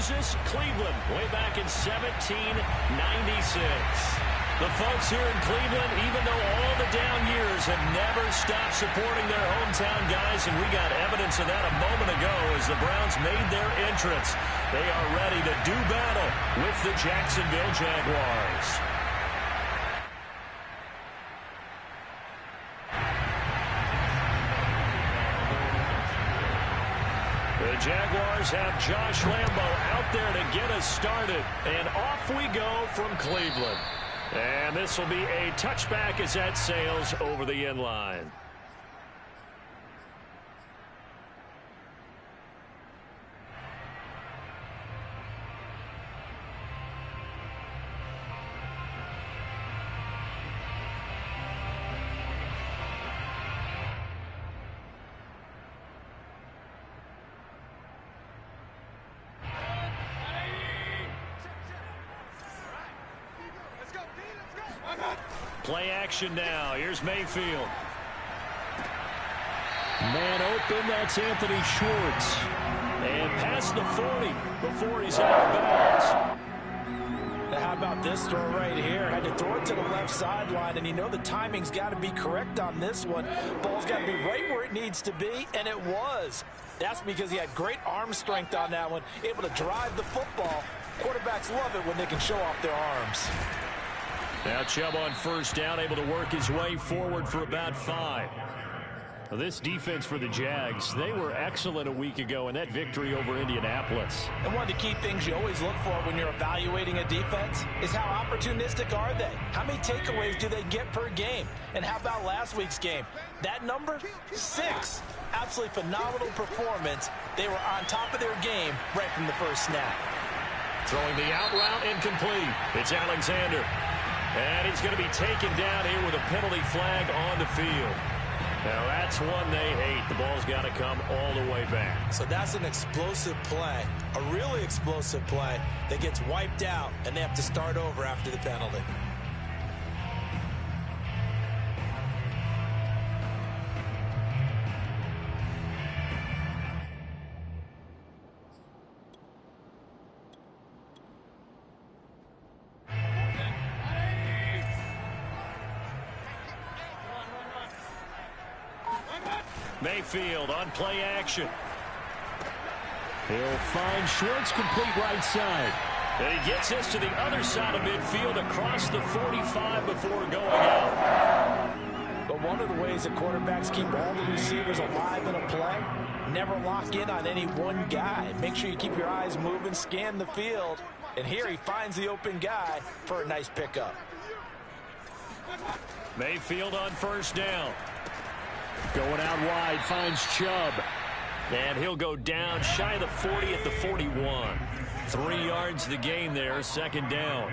versus Cleveland way back in 1796. The folks here in Cleveland, even though all the down years, have never stopped supporting their hometown guys, and we got evidence of that a moment ago as the Browns made their entrance. They are ready to do battle with the Jacksonville Jaguars. The Jaguars have Josh Lambo out there to get us started. And off we go from Cleveland. And this will be a touchback as that sails over the end line. Play action now. Here's Mayfield. Man open, that's Anthony Schwartz. And past the 40 before he's out of bounds. Now how about this throw right here? Had to throw it to the left sideline, and you know the timing's got to be correct on this one. Ball's got to be right where it needs to be, and it was. That's because he had great arm strength on that one, able to drive the football. Quarterbacks love it when they can show off their arms. Now Chubb on first down, able to work his way forward for about 5. This defense for the Jags, they were excellent a week ago in that victory over Indianapolis. And one of the key things you always look for when you're evaluating a defense is how opportunistic are they? How many takeaways do they get per game? And how about last week's game? That number? 6. Absolutely phenomenal performance. They were on top of their game right from the first snap. Throwing the out route incomplete. It's Alexander. And he's going to be taken down here with a penalty flag on the field. Now that's one they hate. The ball's got to come all the way back. So that's an explosive play, a really explosive play that gets wiped out, and they have to start over after the penalty. Mayfield on play action. He'll find Schwartz complete right side. And he gets this to the other side of midfield across the 45 before going out. But one of the ways that quarterbacks keep all the receivers alive in a play, never lock in on any one guy. Make sure you keep your eyes moving, scan the field. And here he finds the open guy for a nice pickup. Mayfield on first down. Going out wide, finds Chubb. And he'll go down shy of the 40 at the 41. 3 yards the gain there, second down.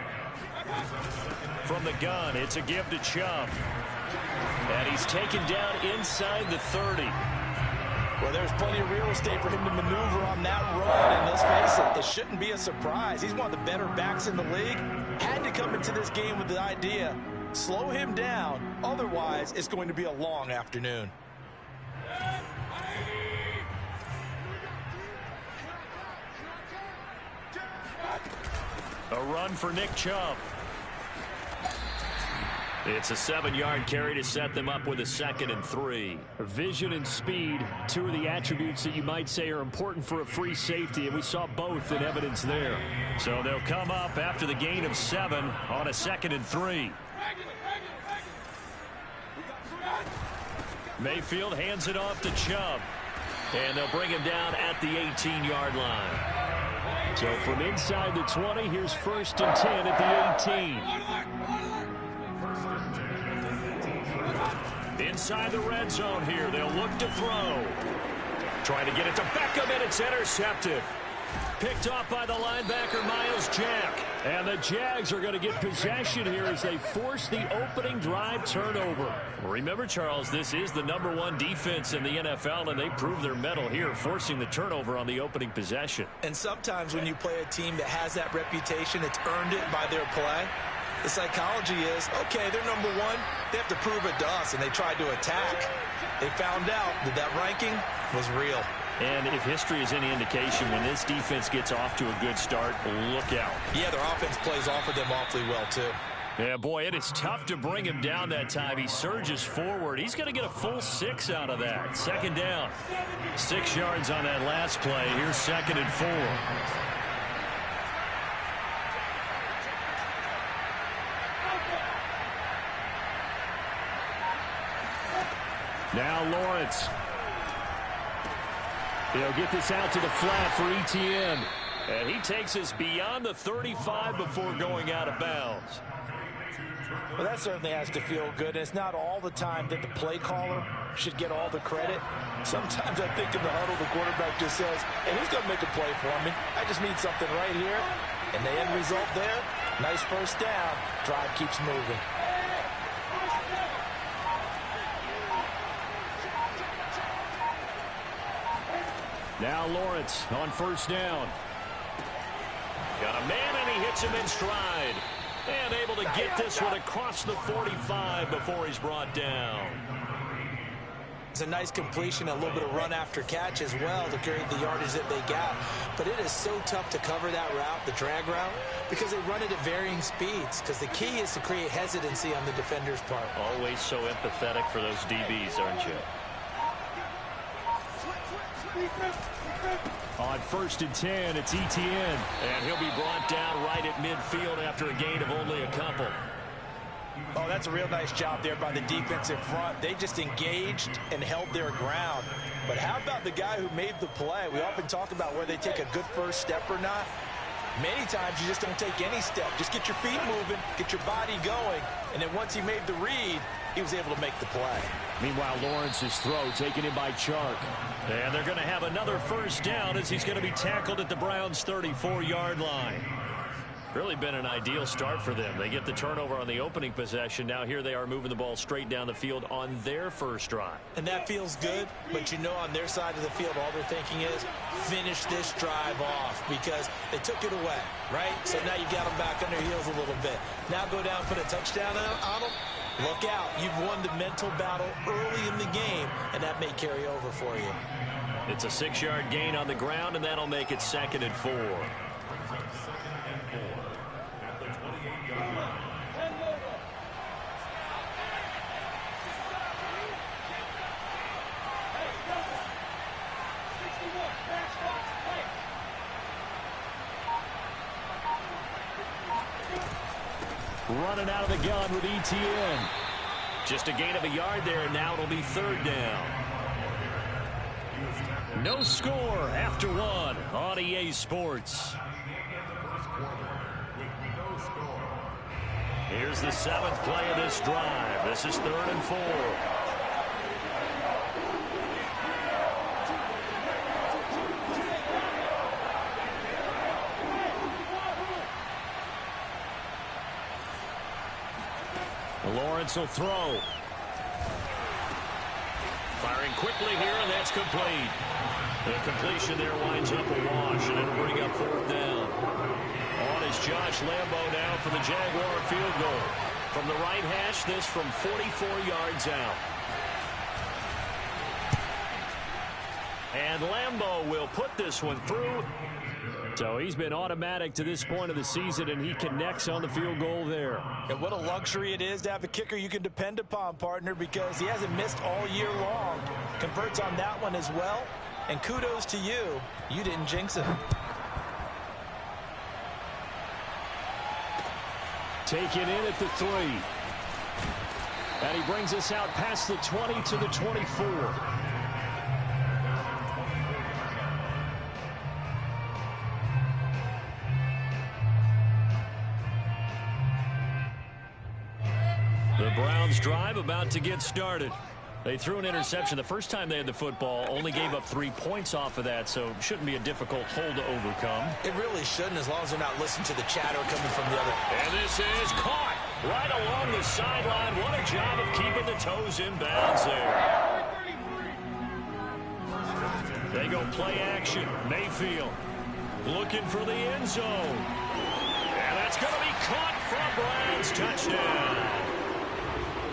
From the gun, it's a give to Chubb. And he's taken down inside the 30. Well, there's plenty of real estate for him to maneuver on that run. And let's face it, it shouldn't be a surprise. He's one of the better backs in the league. Had to come into this game with the idea, slow him down. Otherwise, it's going to be a long afternoon. A run for Nick Chubb. It's a 7-yard carry to set them up with a 2nd and 3. Vision and speed, 2 of the attributes that you might say are important for a free safety, and we saw both in evidence there. So they'll come up after the gain of 7 on a 2nd and 3. Mayfield hands it off to Chubb. And they'll bring him down at the 18-yard line. So from inside the 20, here's 1st and 10 at the 18. Inside the red zone here, they'll look to throw. Trying to get it to Beckham, and it's intercepted. Picked off by the linebacker, Miles Jack. And the Jags are going to get possession here as they force the opening drive turnover. Remember, Charles, this is the #1 defense in the NFL, and they prove their mettle here, forcing the turnover on the opening possession. And sometimes when you play a team that has that reputation, it's earned it by their play. The psychology is, okay, they're #1. They have to prove it to us, and they tried to attack. They found out that that ranking was real. And if history is any indication, when this defense gets off to a good start, look out. Yeah, their offense plays off of them awfully well, too. Yeah, boy, it is tough to bring him down that time. He surges forward. He's going to get a full 6 out of that. Second down. 6 yards on that last play. Here's 2nd and 4. Now Lawrence. He'll get this out to the flat for Etienne. And he takes us beyond the 35 before going out of bounds. Well, that certainly has to feel good. It's not all the time that the play caller should get all the credit. Sometimes I think in the huddle, the quarterback just says, hey, who's going to make a play for me? I just need something right here. And the end result there, nice first down. Drive keeps moving. Now Lawrence on first down. Got a man, and he hits him in stride. And able to get this one across the 45 before he's brought down. It's a nice completion, a little bit of run after catch as well to carry the yardage that they got. But it is so tough to cover that route, the drag route, because they run it at varying speeds. Because the key is to create hesitancy on the defender's part. Always so empathetic for those DBs, aren't you? On 1st and 10, it's Etienne. And he'll be brought down right at midfield after a gain of only a couple. Oh, that's a real nice job there by the defensive front. They just engaged and held their ground. But how about the guy who made the play? We often talk about where they take a good first step or not. Many times you just don't take any step. Just get your feet moving, get your body going. And then once he made the read, he was able to make the play. Meanwhile, Lawrence's throw taken in by Chark. And they're going to have another first down as he's going to be tackled at the Browns' 34-yard line. Really been an ideal start for them. They get the turnover on the opening possession. Now here they are moving the ball straight down the field on their first drive. And that feels good, but you know on their side of the field all they're thinking is finish this drive off because they took it away, right? So now you got them back on their heels a little bit. Now go down and put a touchdown on them. Look out. You've won the mental battle early in the game, and that may carry over for you. It's a 6-yard gain on the ground, and that'll make it 2nd and 4. Running out of the gun with Etienne. Just a gain of a yard there, and now it'll be 3rd down. No score after 1 on EA Sports. Here's the 7th play of this drive. This is 3rd and 4. Lawrence will throw. Firing quickly here, and that's complete. The completion there winds up a wash, and it'll bring up 4th down. On is Josh Lambo now for the Jaguar field goal. From the right hash, this from 44 yards out. And Lambo will put this one through. So he's been automatic to this point of the season, and he connects on the field goal there. And what a luxury it is to have a kicker you can depend upon, partner, because he hasn't missed all year long. Converts on that one as well. And kudos to you. You didn't jinx it. Taken in at the 3. And he brings us out past the 20 to the 24. The Browns drive about to get started. They threw an interception the first time they had the football, only gave up 3 points off of that, so shouldn't be a difficult hole to overcome. It really shouldn't, as long as they're not listening to the chatter coming from the other. And this is caught right along the sideline. What a job of keeping the toes in bounds there. They go play action. Mayfield looking for the end zone. And that's going to be caught for a Browns touchdown.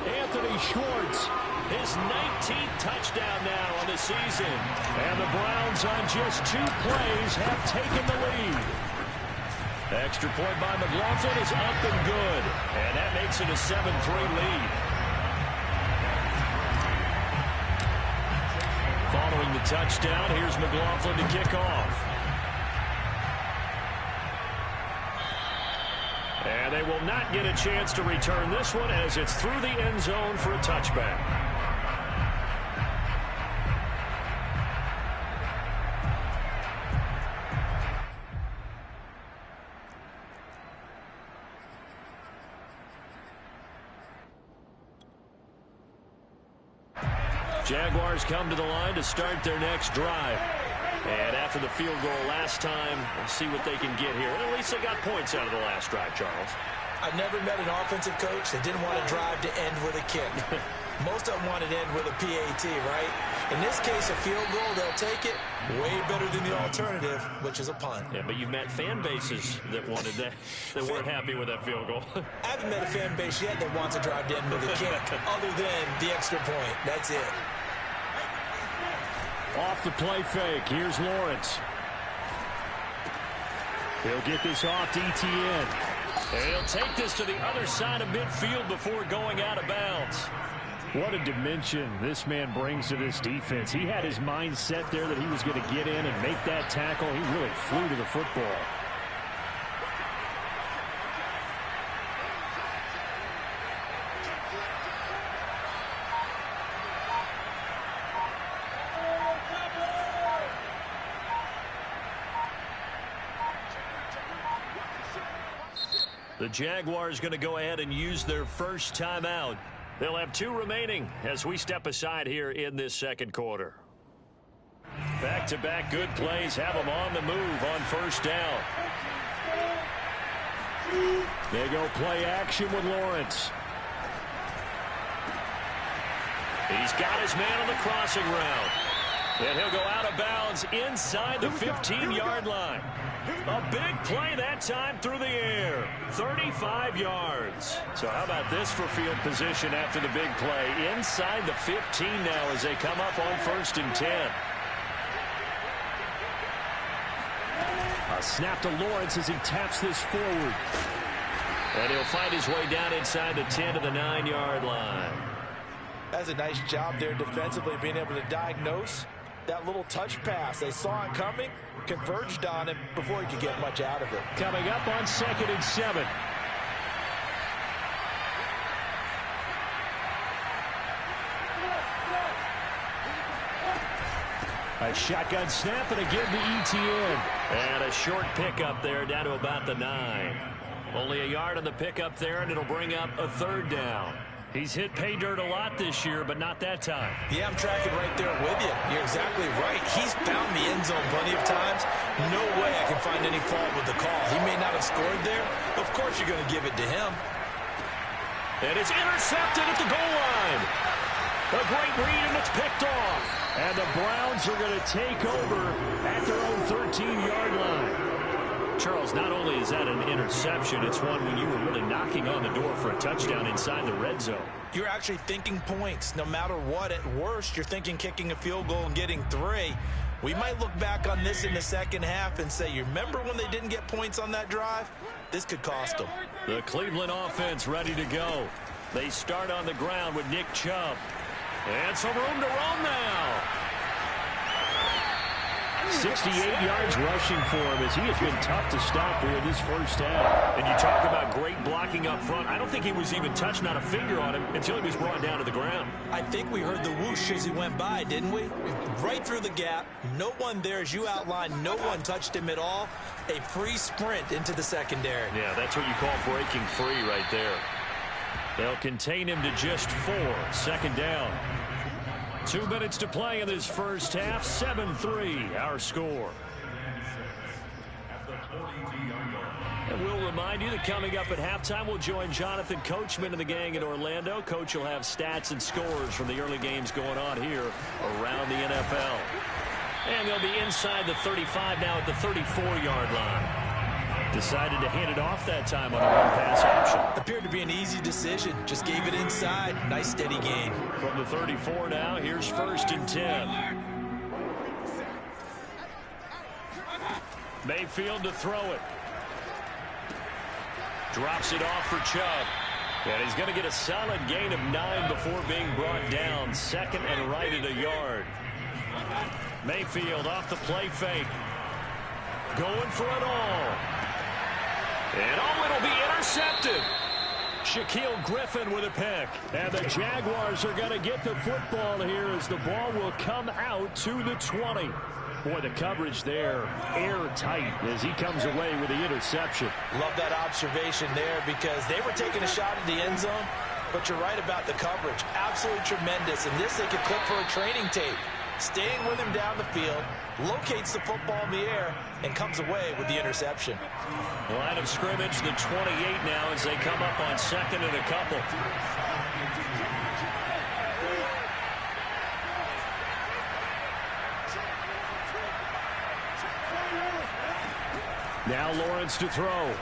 Anthony Schwartz His 19th touchdown now on the season. And the Browns on just 2 plays have taken the lead. Extra point by McLaughlin is up and good. And that makes it a 7-3 lead. Following the touchdown, here's McLaughlin to kick off. And they will not get a chance to return this one as it's through the end zone for a touchback. Jaguars come to the line to start their next drive. And after the field goal last time, we'll see what they can get here. And at least they got points out of the last drive, Charles. I've never met an offensive coach that didn't want a drive to end with a kick. Most of them want it to end with a PAT, right? In this case, a field goal, they'll take it. Way better than the alternative, which is a punt. Yeah, but you've met fan bases that wanted that, that weren't happy with that field goal. I haven't met a fan base yet that wants a drive to end with a kick, other than the extra point. That's it. Off the play fake. Here's Lawrence. He'll get this off to Etienne. And he'll take this to the other side of midfield before going out of bounds. What a dimension this man brings to this defense. He had his mind set there that he was going to get in and make that tackle. He really flew to the football. The Jaguars going to go ahead and use their first timeout. They'll have 2 remaining as we step aside here in this second quarter. Back-to-back good plays have them on the move on first down. They go play action with Lawrence. He's got his man on the crossing route. And he'll go out of bounds inside the 15-yard line. A big play that time through the air. 35 yards. So how about this for field position after the big play? Inside the 15 now as they come up on 1st and 10. A snap to Lawrence as he taps this forward. And he'll find his way down inside the 10 to the 9-yard line. That's a nice job there defensively, being able to diagnose that little touch pass. They saw it coming, converged on it before he could get much out of it. Coming up on 2nd and 7. A shotgun snap and again to Etienne. And a short pickup there down to about the 9. Only a yard on the pickup there, and it'll bring up a 3rd down. He's hit pay dirt a lot this year, but not that time. Yeah, I'm tracking right there with you. You're exactly right. He's found the end zone plenty of times. No way I can find any fault with the call. He may not have scored there. Of course you're going to give it to him. And it's intercepted at the goal line. A great read, and it's picked off. And the Browns are going to take over at their own 13-yard line. Charles, not only is that an interception, it's one when you were really knocking on the door for a touchdown inside the red zone. You're actually thinking points. No matter what, at worst, you're thinking kicking a field goal and getting 3. We might look back on this in the second half and say, you remember when they didn't get points on that drive? This could cost them. The Cleveland offense ready to go. They start on the ground with Nick Chubb. And some room to roam now. 68 yards rushing for him as he has been tough to stop here in this first half. And you talk about great blocking up front. I don't think he was even touched, not a finger on him, until he was brought down to the ground. I think we heard the whoosh as he went by, didn't we? Right through the gap. No one there, as you outlined. No one touched him at all. A free sprint into the secondary. Yeah, that's what you call breaking free right there. They'll contain him to just 4. 2nd down. 2 minutes to play in this first half. 7-3, our score. And we'll remind you that coming up at halftime, we'll join Jonathan Coachman and the gang in Orlando. Coach will have stats and scores from the early games going on here around the NFL. And they'll be inside the 35 now at the 34-yard line. Decided to hand it off that time on a one-pass option. Appeared to be an easy decision. Just gave it inside. Nice steady gain. From the 34 now, here's 1st and 10. Mayfield to throw it. Drops it off for Chubb. And he's going to get a solid gain of 9 before being brought down. 2nd and right at a yard. Mayfield off the play fake. Going for it all. And it'll be intercepted. Shaquille Griffin with a pick. And the Jaguars are going to get the football here as the ball will come out to the 20. Boy, the coverage there airtight as he comes away with the interception. Love that observation there because they were taking a shot at the end zone, but you're right about the coverage. Absolutely tremendous. And this they could clip for a training tape. Staying with him down the field, locates the football in the air, and comes away with the interception. Line of scrimmage, the 28 now as they come up on 2nd and a couple. Now Lawrence to throw.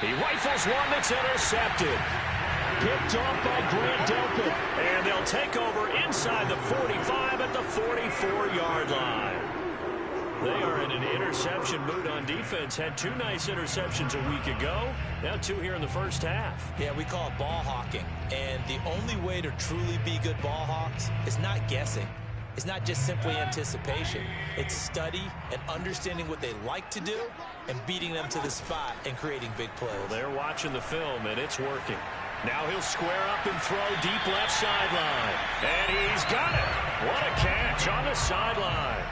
He rifles one that's intercepted. Picked off by Grant Delpit. And they'll take over inside the 45 at the 44-yard line. They are in an interception mood on defense. Had 2 nice interceptions a week ago. Now 2 here in the first half. Yeah, we call it ball hawking. And the only way to truly be good ball hawks is not guessing. It's not just simply anticipation. It's study and understanding what they like to do and beating them to the spot and creating big plays. Well, they're watching the film, and it's working. Now he'll square up and throw deep left sideline. And he's got it. What a catch on the sideline.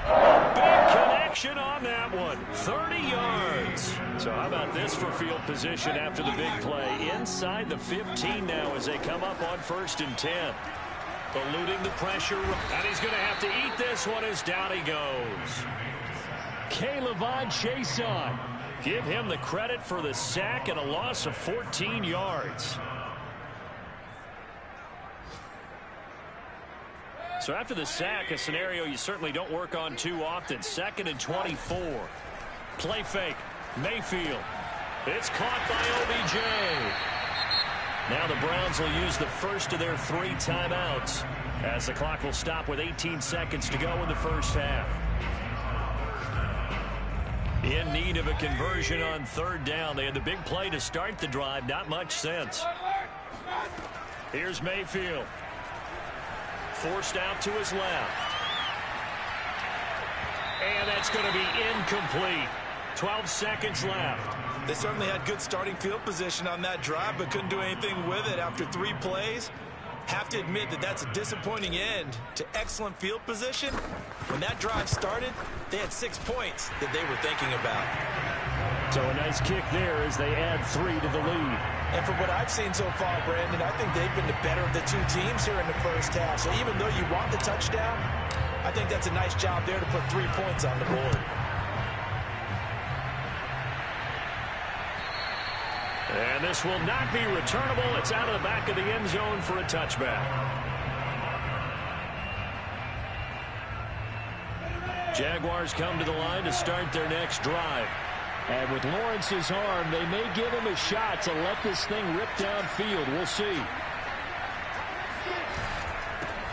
A big connection on that one. 30 yards. So how about this for field position after the big play? Inside the 15 now as they come up on 1st and 10. Eluding the pressure. And he's going to have to eat this one as down he goes. K'Lavon Chaisson. Give him the credit for the sack and a loss of 14 yards. So after the sack, a scenario you certainly don't work on too often. 2nd and 24. Play fake. Mayfield. It's caught by OBJ. Now the Browns will use the first of their 3 timeouts as the clock will stop with 18 seconds to go in the first half. In need of a conversion on 3rd down. They had the big play to start the drive. Not much sense. Here's Mayfield. Forced out to his left. And that's going to be incomplete. 12 seconds left. They certainly had good starting field position on that drive, but couldn't do anything with it after 3 plays. Have to admit that that's a disappointing end to excellent field position. When that drive started, they had 6 points that they were thinking about. So a nice kick there as they add 3 to the lead. And from what I've seen so far, Brandon, I think they've been the better of the 2 teams here in the first half. So even though you want the touchdown, I think that's a nice job there to put 3 points on the board. And this will not be returnable. It's out of the back of the end zone for a touchback. Jaguars come to the line to start their next drive. And with Lawrence's arm, they may give him a shot to let this thing rip downfield. We'll see.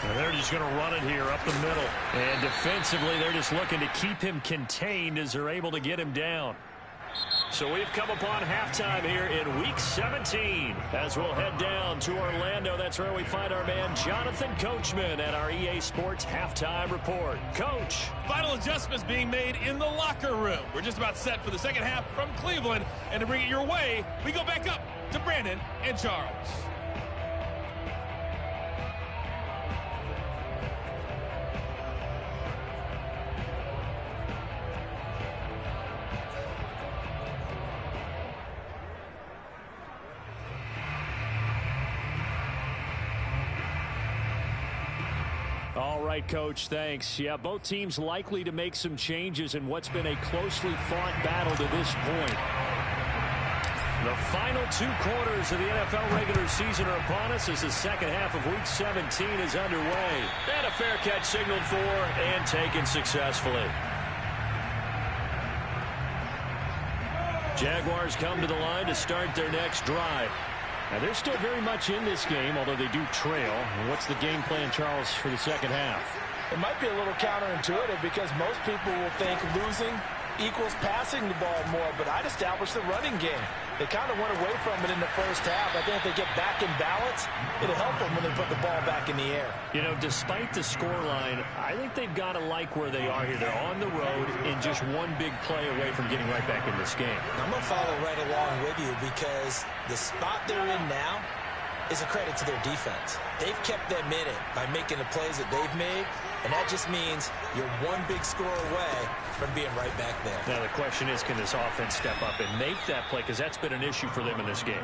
And they're just going to run it here up the middle. And defensively, they're just looking to keep him contained as they're able to get him down. So we've come upon halftime here in Week 17. As we'll head down to Orlando, that's where we find our man Jonathan Coachman at our EA Sports Halftime Report. Coach. Final adjustments being made in the locker room. We're just about set for the second half from Cleveland. And to bring it your way, we go back up to Brandon and Charles. All right, Coach, thanks. Yeah, both teams likely to make some changes in what's been a closely fought battle to this point. The final 2 quarters of the NFL regular season are upon us as the second half of Week 17 is underway. And a fair catch signaled for and taken successfully. Jaguars come to the line to start their next drive. Now, they're still very much in this game, although they do trail. And what's the game plan, Charles, for the second half? It might be a little counterintuitive because most people will think losing equals passing the ball more, but I'd establish the running game. They kind of went away from it in the first half. I think if they get back in balance, it'll help them when they put the ball back in the air. You know, despite the scoreline, I think they've got to like where they are here. They're on the road and just one big play away from getting right back in this game. I'm going to follow right along with you because the spot they're in now is a credit to their defense. They've kept them in it by making the plays that they've made, and that just means you're one big score away from being right back there. Now the question is, can this offense step up and make that play? Because that's been an issue for them in this game.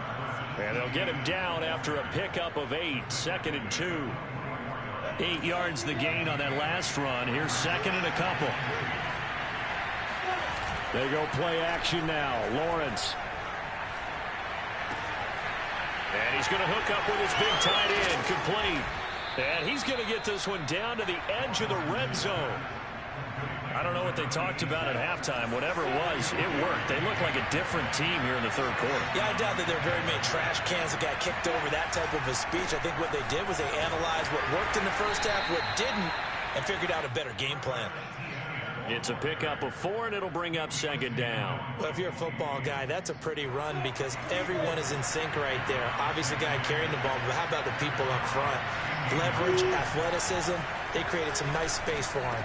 And they'll get him down after a pickup of 8. 2nd and 2. 8 yards the gain on that last run. Here's 2nd and a couple. They go play action now. Lawrence. And he's going to hook up with his big tight end. Complete. And he's going to get this one down to the edge of the red zone. I don't know what they talked about at halftime. Whatever it was, it worked. They look like a different team here in the third quarter. Yeah, I doubt that there are very many trash cans that got kicked over that type of a speech. I think what they did was they analyzed what worked in the first half, what didn't, and figured out a better game plan. It's a pickup of 4, and it'll bring up 2nd down. Well, if you're a football guy, that's a pretty run because everyone is in sync right there. Obviously, the guy carrying the ball, but how about the people up front? Leverage, athleticism, they created some nice space for him.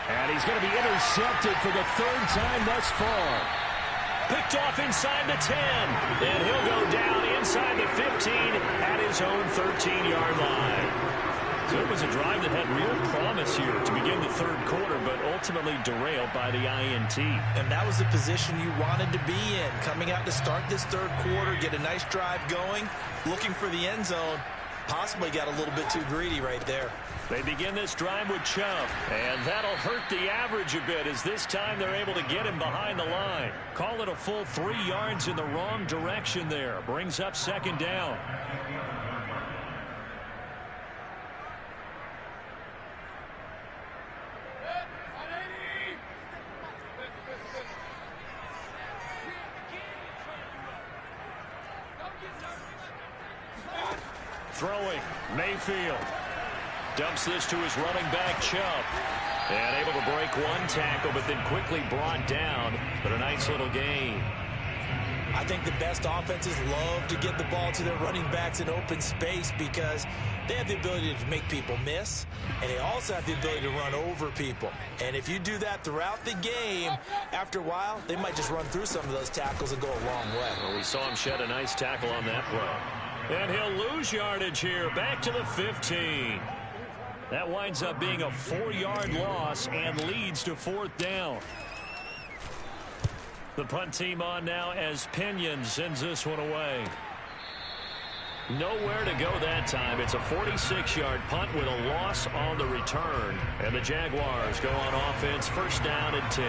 And he's going to be intercepted for the 3rd time thus far. Picked off inside the 10. And he'll go down inside the 15 at his own 13-yard line. So it was a drive that had real promise here to begin the third quarter, but ultimately derailed by the INT. And that was the position you wanted to be in. Coming out to start this third quarter, get a nice drive going, looking for the end zone. Possibly got a little bit too greedy right there. They begin this drive with Chubb, and that'll hurt the average a bit as this time they're able to get him behind the line. Call it a full 3 yards in the wrong direction there. Brings up 2nd down. Throwing, Mayfield. Dumps this to his running back, Chubb. And able to break one tackle, but then quickly brought down. But a nice little gain. I think the best offenses love to get the ball to their running backs in open space because they have the ability to make people miss, and they also have the ability to run over people. And if you do that throughout the game, after a while, they might just run through some of those tackles and go a long way. Well, we saw him shed a nice tackle on that play. And he'll lose yardage here, back to the 15. That winds up being a 4-yard loss and leads to 4th down. The punt team on now as Pinion sends this one away. Nowhere to go that time. It's a 46-yard punt with a loss on the return. And the Jaguars go on offense, 1st down and 10.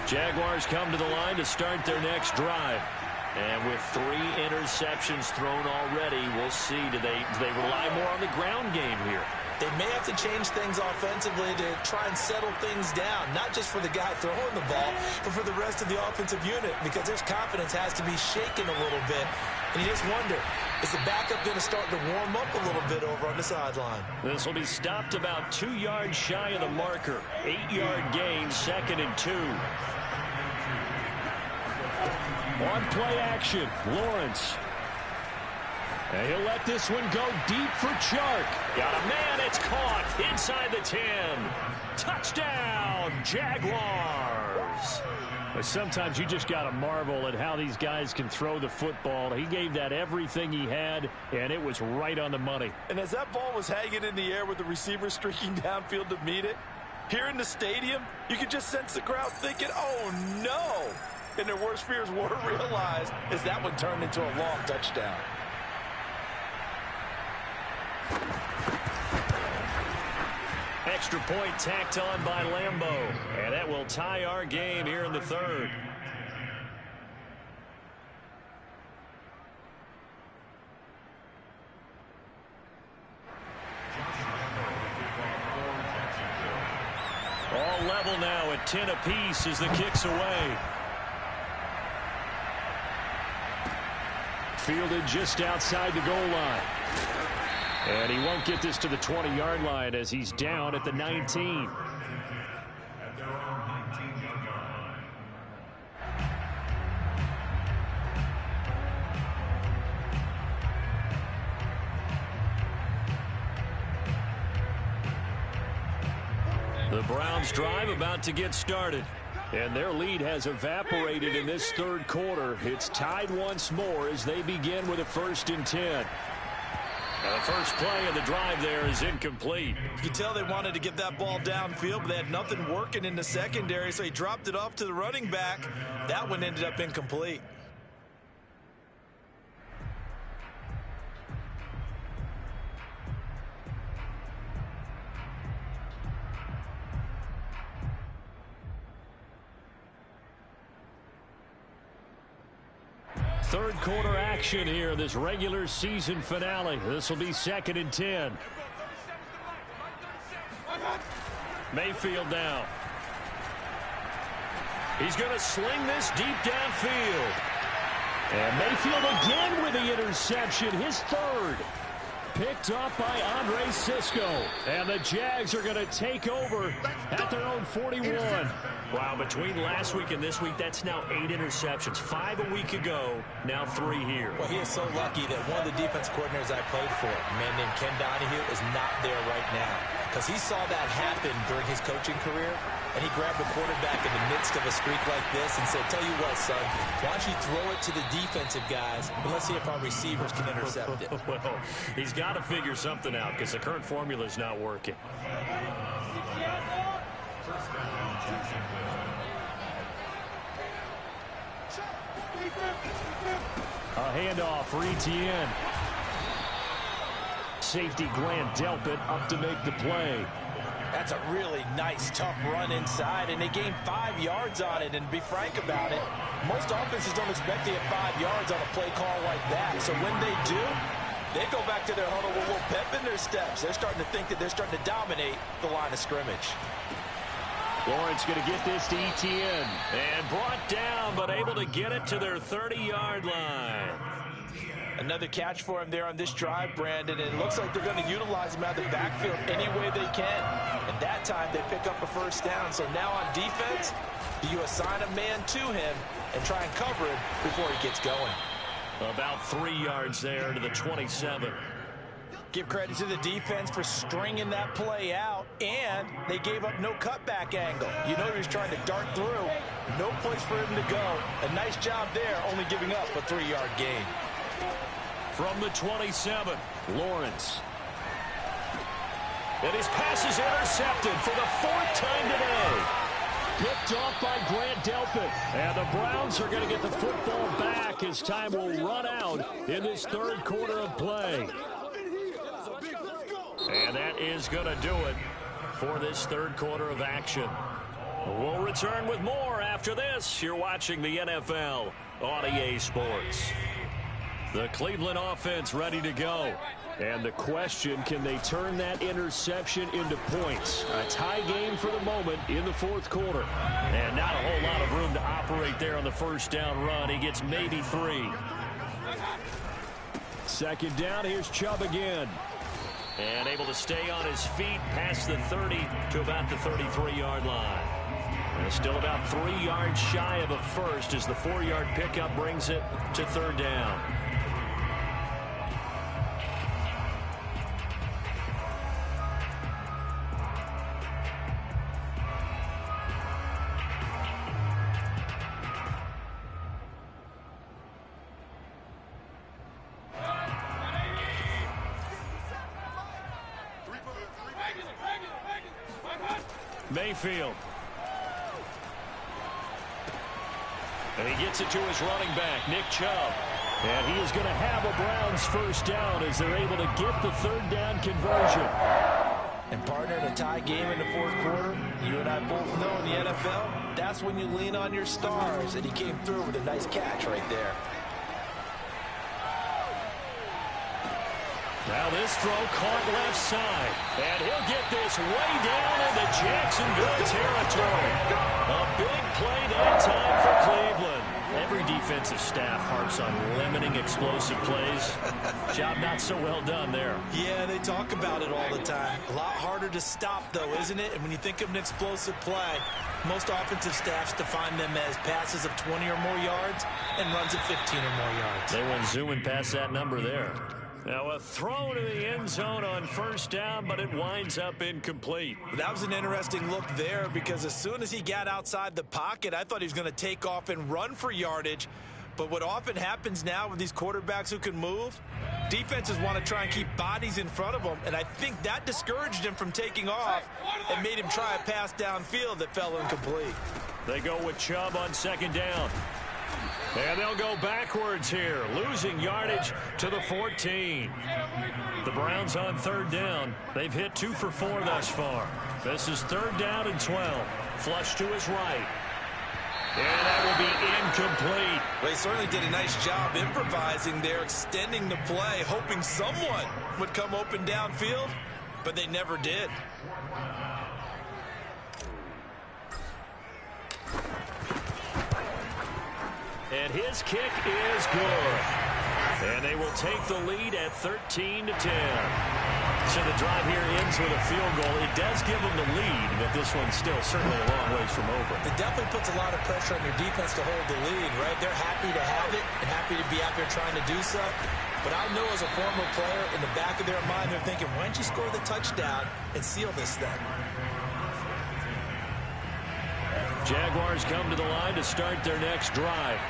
Jaguars come to the line to start their next drive. And with 3 interceptions thrown already, we'll see. Do they rely more on the ground game here? They may have to change things offensively to try and settle things down, not just for the guy throwing the ball, but for the rest of the offensive unit, because their confidence has to be shaken a little bit. And you just wonder, is the backup going to start to warm up a little bit over on the sideline? This will be stopped about 2 yards shy of the marker. 8-yard gain, 2nd and 2. On play action, Lawrence. And he'll let this one go deep for Chark. Got a man, it's caught inside the 10. Touchdown, Jaguars. But sometimes you just got to marvel at how these guys can throw the football. He gave that everything he had, and it was right on the money. And as that ball was hanging in the air with the receiver streaking downfield to meet it, here in the stadium, you could just sense the crowd thinking, oh, no. And their worst fears were realized as that one turned into a long touchdown. Extra point tacked on by Lambeau. And that will tie our game here in the third. All level now at 10 apiece as the kick's away. Fielded just outside the goal line. And he won't get this to the 20-yard line as he's down at the 19. The Browns drive about to get started. And their lead has evaporated in this third quarter. It's tied once more as they begin with a 1st and 10. Now the first play of the drive there is incomplete. You can tell they wanted to get that ball downfield, but they had nothing working in the secondary, so he dropped it off to the running back. That one ended up incomplete. Third quarter action here, this regular season finale. This will be 2nd and 10. Mayfield now. He's going to sling this deep downfield. And Mayfield again with the interception, his 3rd. Picked up by R2SB. And the Jags are going to take over at their own 41. Wow, between last week and this week, that's now 8 interceptions. 5 a week ago, now 3 here. Well, he is so lucky that one of the defense coordinators I played for, a man named Ken Donahue, is not there right now. Because he saw that happen during his coaching career, and he grabbed the quarterback in the midst of a streak like this and said, tell you what, son, why don't you throw it to the defensive guys, and let's see if our receivers can intercept it. Well, he's got to figure something out because the current formula is not working. A handoff for Etienne. Safety Grant Delpit up to make the play. That's a really nice, tough run inside, and they gained 5 yards on it. And to be frank about it, most offenses don't expect to get 5 yards on a play call like that. So when they do, they go back to their huddle with a little pep in their steps. They're starting to think that they're starting to dominate the line of scrimmage. Lawrence going to get this to Etienne. And brought down, but able to get it to their 30-yard line. Another catch for him there on this drive, Brandon, and it looks like they're going to utilize him out of the backfield any way they can. And that time they pick up a 1st down. So now on defense, do you assign a man to him and try and cover him before he gets going? About 3 yards there to the 27. Give credit to the defense for stringing that play out, and they gave up no cutback angle. You know he was trying to dart through. No place for him to go. A nice job there, only giving up a 3-yard gain. From the 27, Lawrence. And his pass is intercepted for the 4th time today. Picked off by Grant Delpit. And the Browns are going to get the football back as time will run out in this 3rd quarter of play. And that is going to do it for this 3rd quarter of action. We'll return with more after this. You're watching the NFL on EA Sports. The Cleveland offense ready to go. And the question, can they turn that interception into points? A tie game for the moment in the 4th quarter. And not a whole lot of room to operate there on the 1st down run. He gets maybe 3. 2nd down, here's Chubb again. And able to stay on his feet past the 30 to about the 33-yard line. And still about 3 yards shy of a 1st as the 4-yard pickup brings it to 3rd down. Mayfield. And he gets it to his running back, Nick Chubb. And he is going to have a Browns 1st down as they're able to get the 3rd down conversion. And partner, in a tie game in the 4th quarter, you and I both know in the NFL, that's when you lean on your stars. And he came through with a nice catch right there. Now this throw caught left side. And he'll get this way down into Jacksonville territory. A big play that time for Cleveland. Every defensive staff harps tips on limiting explosive plays. Job not so well done there. Yeah, they talk about it all the time. A lot harder to stop, though, isn't it? And when you think of an explosive play, most offensive staffs define them as passes of 20 or more yards and runs of 15 or more yards. They went zooming past that number there. Now a throw to the end zone on first down, but it winds up incomplete. That was an interesting look there because as soon as he got outside the pocket, I thought he was going to take off and run for yardage. But what often happens now with these quarterbacks who can move, defenses want to try and keep bodies in front of them, and I think that discouraged him from taking off and made him try a pass downfield that fell incomplete. They go with Chubb on second down. And they'll go backwards here, losing yardage to the 14. The Browns on third down. They've hit 2 for 4 thus far. This is third down and 12. Flush to his right. And that will be incomplete. Well, he certainly did a nice job improvising there, extending the play, hoping someone would come open downfield, but they never did. And his kick is good. And they will take the lead at 13-10. So the drive here ends with a field goal. It does give them the lead, but this one's still certainly a long ways from over. It definitely puts a lot of pressure on your defense to hold the lead, right? They're happy to have it and happy to be out there trying to do so. But I know as a former player, in the back of their mind, they're thinking, why don't you score the touchdown and seal this thing? Jaguars come to the line to start their next drive.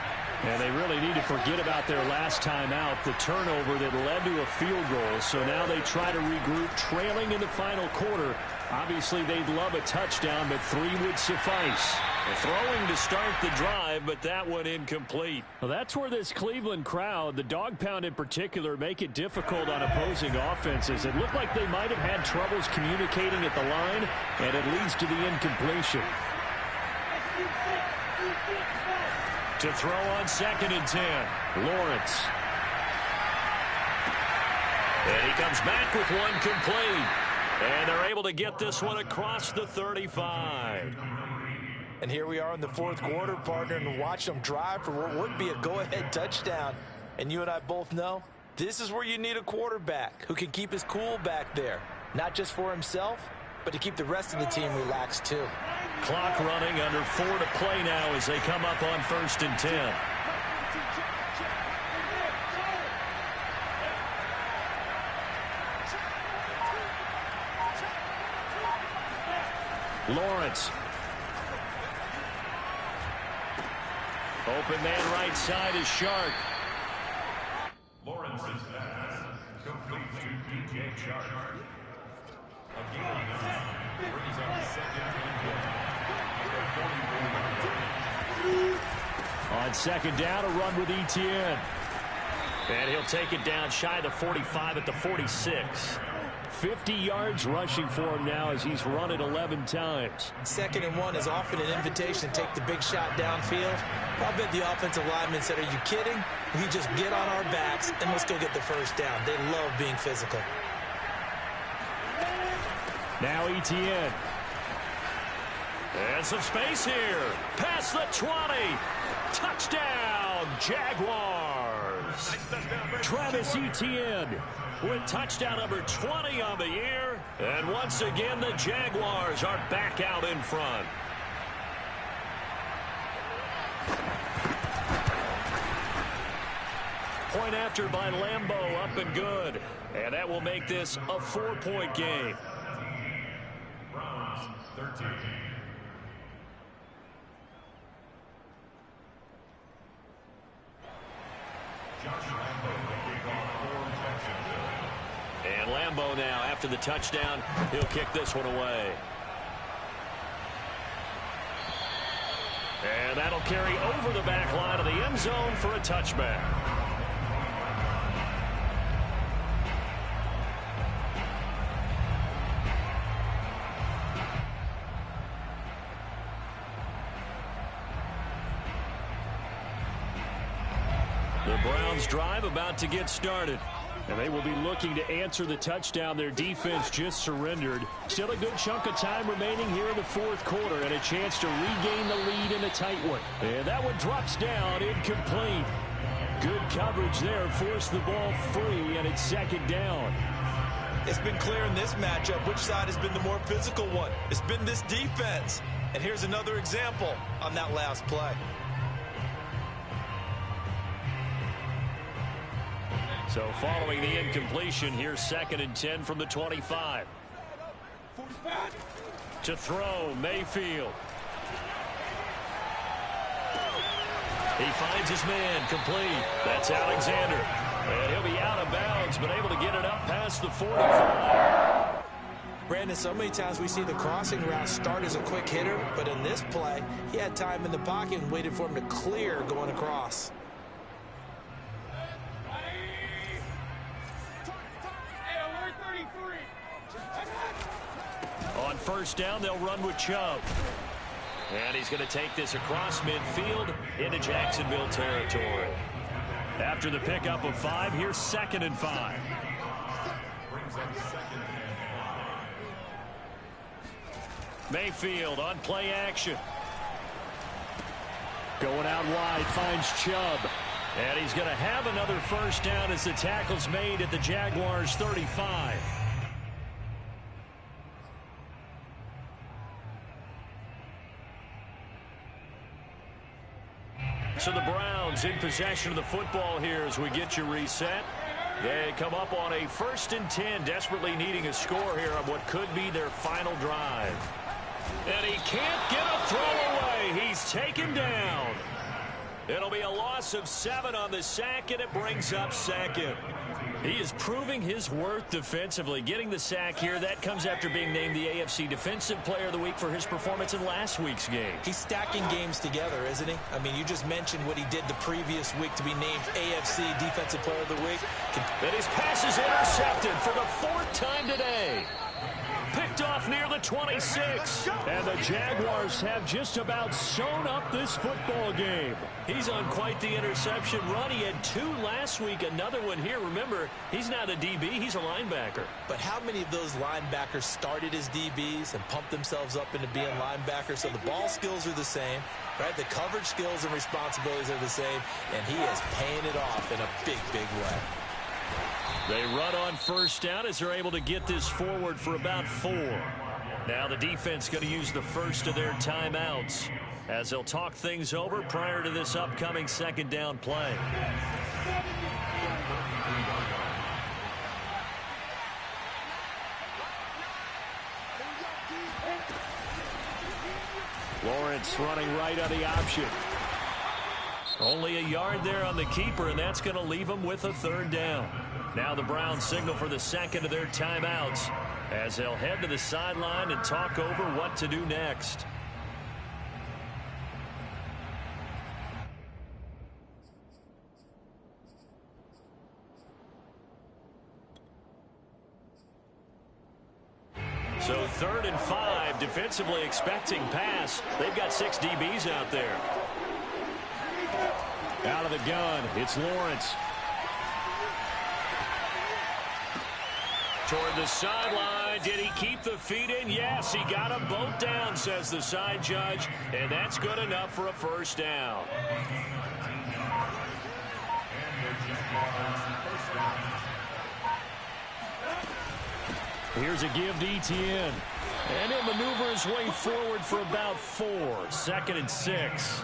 And they really need to forget about their last time out, the turnover that led to a field goal. So now they try to regroup, trailing in the final quarter. Obviously, they'd love a touchdown, but 3 would suffice. Throwing to start the drive, but that one incomplete. Well, that's where this Cleveland crowd, the dog pound in particular, make it difficult on opposing offenses. It looked like they might have had troubles communicating at the line, and it leads to the incompletion. To throw on second and 10, Lawrence. And he comes back with one complete. And they're able to get this one across the 35. And here we are in the fourth quarter, partner, and watch them drive for what would be a go-ahead touchdown. And you and I both know this is where you need a quarterback who can keep his cool back there, not just for himself, but to keep the rest of the team relaxed too. Clock running, under 4 to play now as they come up on first and 10. Lawrence. Open man right side is Shark. Lawrence's pass complete to DJ Shark. Again, brings up second on second down, a run with Etienne. And he'll take it down shy of the 45 at the 46. 50 yards rushing for him now as he's run it 11 times. 2nd and 1 is often an invitation to take the big shot downfield. I'll bet the offensive lineman said, are you kidding? We just get on our backs and let's go get the first down. They love being physical. Now Etienne. And some space here. Past the 20. Touchdown, Jaguars. Travis Etienne with touchdown number 20 on the year. And once again, the Jaguars are back out in front. Point after by Lambeau, up and good. And that will make this a 4-point game. Browns 13. And Lambeau now, after the touchdown, he'll kick this one away. And that'll carry over the back line of the end zone for a touchback. The Browns drive about to get started. And they will be looking to answer the touchdown their defense just surrendered. Still a good chunk of time remaining here in the fourth quarter and a chance to regain the lead in a tight one. And that one drops down incomplete. Good coverage there. Forced the ball free, and it's second down. It's been clear in this matchup which side has been the more physical one. It's been this defense. And here's another example on that last play. So following the incompletion, here's 2nd and 10 from the 25. To throw, Mayfield. He finds his man, complete. That's Alexander. And he'll be out of bounds, but able to get it up past the 45. Brandon, so many times we see the crossing route start as a quick hitter, but in this play, he had time in the pocket and waited for him to clear going across. On first down, they'll run with Chubb. And he's going to take this across midfield into Jacksonville territory. After the pickup of 5, here's 2nd and 5. Mayfield on play action. Going out wide, finds Chubb. And he's going to have another first down as the tackle's made at the Jaguars' 35. So the Browns in possession of the football here as we get you reset. They come up on a 1st and 10, desperately needing a score here on what could be their final drive. And he can't get a throw away. He's taken down. It'll be a loss of 7 on the sack, and it brings up 2nd. He is proving his worth defensively. Getting the sack here, that comes after being named the AFC Defensive Player of the Week for his performance in last week's game. He's stacking games together, isn't he? I mean, you just mentioned what he did the previous week to be named AFC Defensive Player of the Week. And his pass is intercepted for the 4th time today. Picked off near the 26. And the Jaguars have just about sewn up this football game. He's on quite the interception run. He had 2 last week, another one here. Remember, he's not a DB, he's a linebacker. But how many of those linebackers started as DBs and pumped themselves up into being linebackers? So the ball skills are the same, right? The coverage skills and responsibilities are the same, and he is paying it off in a big, big way. They run on first down as they're able to get this forward for about 4. Now the defense going to use the first of their timeouts as they'll talk things over prior to this upcoming 2nd down play. Lawrence running right on the option. Only a yard there on the keeper, and that's going to leave them with a 3rd down. Now the Browns signal for the 2nd of their timeouts as they'll head to the sideline and talk over what to do next. So 3rd and 5, defensively expecting pass. They've got 6 DBs out there. Out of the gun, it's Lawrence. Toward the sideline. Did he keep the feet in? Yes, he got them both down, says the side judge, and that's good enough for a 1st down. Here's a give to Etienne. And he'll maneuver his way forward for about 4. 2nd and 6.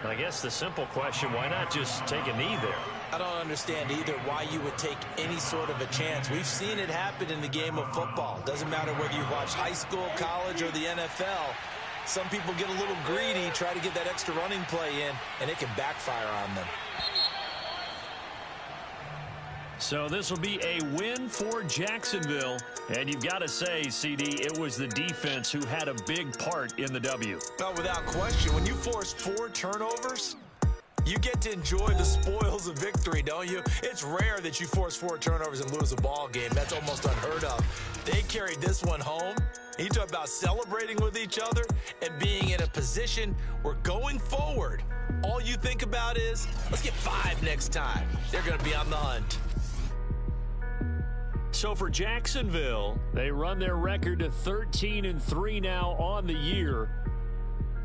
I guess the simple question, why not just take a knee there? I don't understand either why you would take any sort of a chance. We've seen it happen in the game of football. Doesn't matter whether you watch high school, college, or the NFL. Some people get a little greedy, try to get that extra running play in, and it can backfire on them. So this will be a win for Jacksonville. And you've got to say, CD, it was the defense who had a big part in the W. No, without question. When you force 4 turnovers, you get to enjoy the spoils of victory, don't you? It's rare that you force 4 turnovers and lose a ball game. That's almost unheard of. They carried this one home. You talk about celebrating with each other and being in a position where going forward, all you think about is, let's get 5 next time. They're going to be on the hunt. So for Jacksonville, they run their record to 13-3 now on the year.